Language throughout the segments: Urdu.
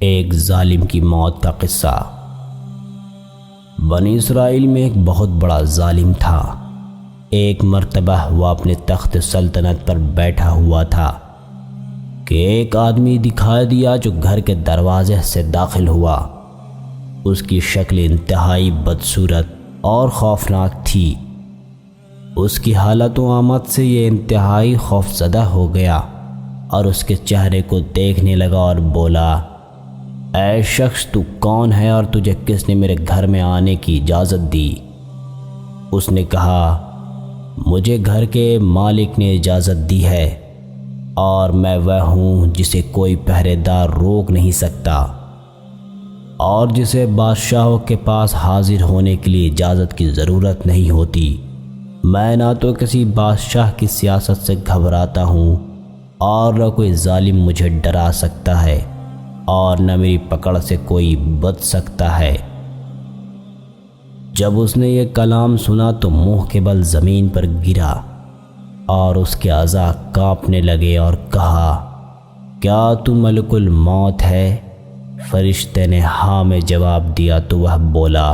ایک ظالم کی موت کا قصہ۔ بنی اسرائیل میں ایک بہت بڑا ظالم تھا۔ ایک مرتبہ وہ اپنے تخت سلطنت پر بیٹھا ہوا تھا کہ ایک آدمی دکھائی دیا جو گھر کے دروازے سے داخل ہوا۔ اس کی شکل انتہائی بدصورت اور خوفناک تھی۔ اس کی حالت و آمد سے یہ انتہائی خوفزدہ ہو گیا اور اس کے چہرے کو دیکھنے لگا اور بولا، اے شخص، تو کون ہے اور تجھے کس نے میرے گھر میں آنے کی اجازت دی؟ اس نے کہا، مجھے گھر کے مالک نے اجازت دی ہے اور میں وہ ہوں جسے کوئی پہرے دار روک نہیں سکتا اور جسے بادشاہوں کے پاس حاضر ہونے کے لیے اجازت کی ضرورت نہیں ہوتی۔ میں نہ تو کسی بادشاہ کی سیاست سے گھبراتا ہوں اور نہ کوئی ظالم مجھے ڈرا سکتا ہے اور نہ میری پکڑ سے کوئی بچ سکتا ہے۔ جب اس نے یہ کلام سنا تو منہ کے بل زمین پر گرا اور اس کے اعضاء کانپنے لگے اور کہا، کیا تو ملک الموت ہے؟ فرشتے نے ہاں میں جواب دیا تو وہ بولا،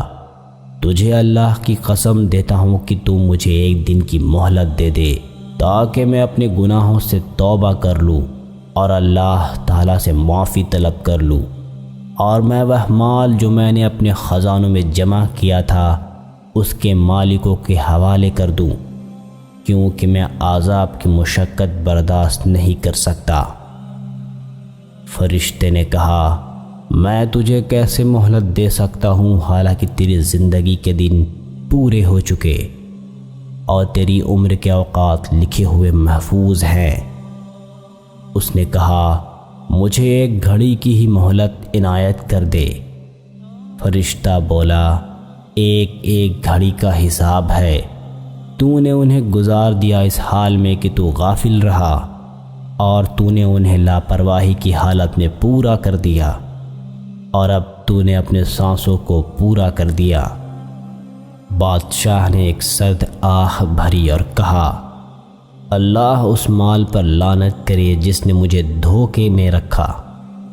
تجھے اللہ کی قسم دیتا ہوں کہ تو مجھے ایک دن کی مہلت دے دے تاکہ میں اپنے گناہوں سے توبہ کر لوں اور اللہ تعالیٰ سے معافی طلب کر لوں، اور میں وہ مال جو میں نے اپنے خزانوں میں جمع کیا تھا اس کے مالکوں کے حوالے کر دوں، کیونکہ میں عذاب کی مشقت برداشت نہیں کر سکتا۔ فرشتے نے کہا، میں تجھے کیسے مہلت دے سکتا ہوں حالانکہ تیری زندگی کے دن پورے ہو چکے اور تیری عمر کے اوقات لکھے ہوئے محفوظ ہیں؟ اس نے کہا، مجھے ایک گھڑی کی ہی مہلت عنایت کر دے۔ فرشتہ بولا، ایک ایک گھڑی کا حساب ہے، تو نے انہیں گزار دیا اس حال میں کہ تو غافل رہا اور تو نے انہیں لاپرواہی کی حالت میں پورا کر دیا، اور اب تو نے اپنے سانسوں کو پورا کر دیا۔ بادشاہ نے ایک سرد آہ بھری اور کہا، اللہ اس مال پر لعنت کرے جس نے مجھے دھوکے میں رکھا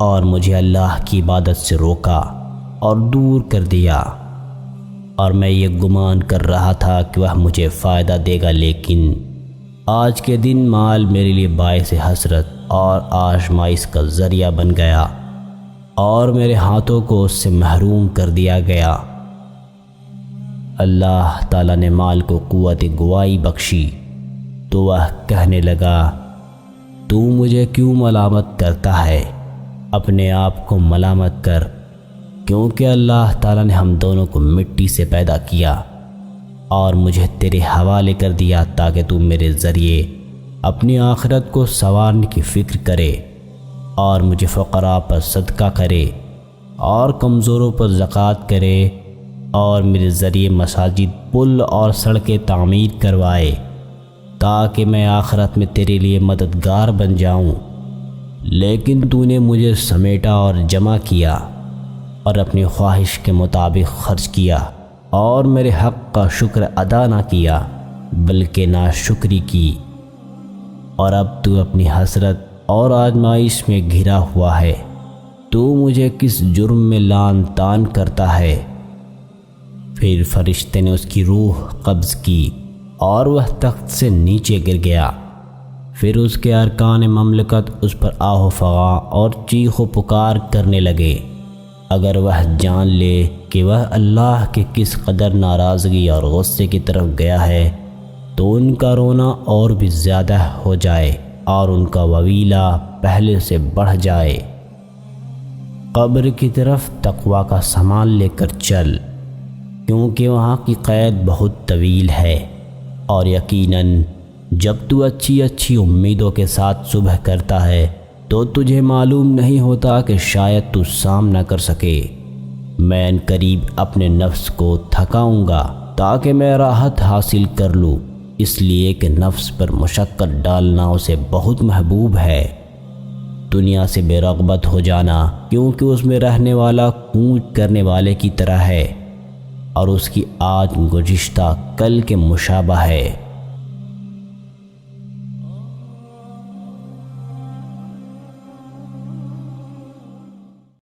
اور مجھے اللہ کی عبادت سے روکا اور دور کر دیا، اور میں یہ گمان کر رہا تھا کہ وہ مجھے فائدہ دے گا، لیکن آج کے دن مال میرے لیے باعث حسرت اور آزمائش کا ذریعہ بن گیا اور میرے ہاتھوں کو اس سے محروم کر دیا گیا۔ اللہ تعالیٰ نے مال کو قوت گواہی بخشی تو وہ کہنے لگا، تو مجھے کیوں ملامت کرتا ہے؟ اپنے آپ کو ملامت کر، کیونکہ اللہ تعالیٰ نے ہم دونوں کو مٹی سے پیدا کیا اور مجھے تیرے حوالے کر دیا تاکہ تو میرے ذریعے اپنی آخرت کو سنوارنے کی فکر کرے اور مجھے فقراء پر صدقہ کرے اور کمزوروں پر زکوٰۃ کرے اور میرے ذریعے مساجد، پل اور سڑکیں تعمیر کروائے تاکہ میں آخرت میں تیرے لیے مددگار بن جاؤں۔ لیکن تو نے مجھے سمیٹا اور جمع کیا اور اپنی خواہش کے مطابق خرچ کیا اور میرے حق کا شکر ادا نہ کیا بلکہ ناشکری کی، اور اب تو اپنی حسرت اور آزمائش میں گھرا ہوا ہے۔ تو مجھے کس جرم میں لعن طعن کرتا ہے؟ پھر فرشتے نے اس کی روح قبض کی اور وہ تخت سے نیچے گر گیا۔ پھر اس کے ارکان مملکت اس پر آہ و فغاں اور چیخ و پکار کرنے لگے۔ اگر وہ جان لے کہ وہ اللہ کے کس قدر ناراضگی اور غصے کی طرف گیا ہے تو ان کا رونا اور بھی زیادہ ہو جائے اور ان کا وویلا پہلے سے بڑھ جائے۔ قبر کی طرف تقویٰ کا سامان لے کر چل، کیونکہ وہاں کی قید بہت طویل ہے، اور یقیناً جب تو اچھی امیدوں کے ساتھ صبح کرتا ہے تو تجھے معلوم نہیں ہوتا کہ شاید تو سامنا کر سکے۔ میں ان قریب اپنے نفس کو تھکاؤں گا تاکہ میں راحت حاصل کر لوں، اس لیے کہ نفس پر مشقت ڈالنا اسے بہت محبوب ہے۔ دنیا سے بے رغبت ہو جانا، کیونکہ اس میں رہنے والا کوچ کرنے والے کی طرح ہے اور اس کی آج گزشتہ کل کے مشابہ ہے۔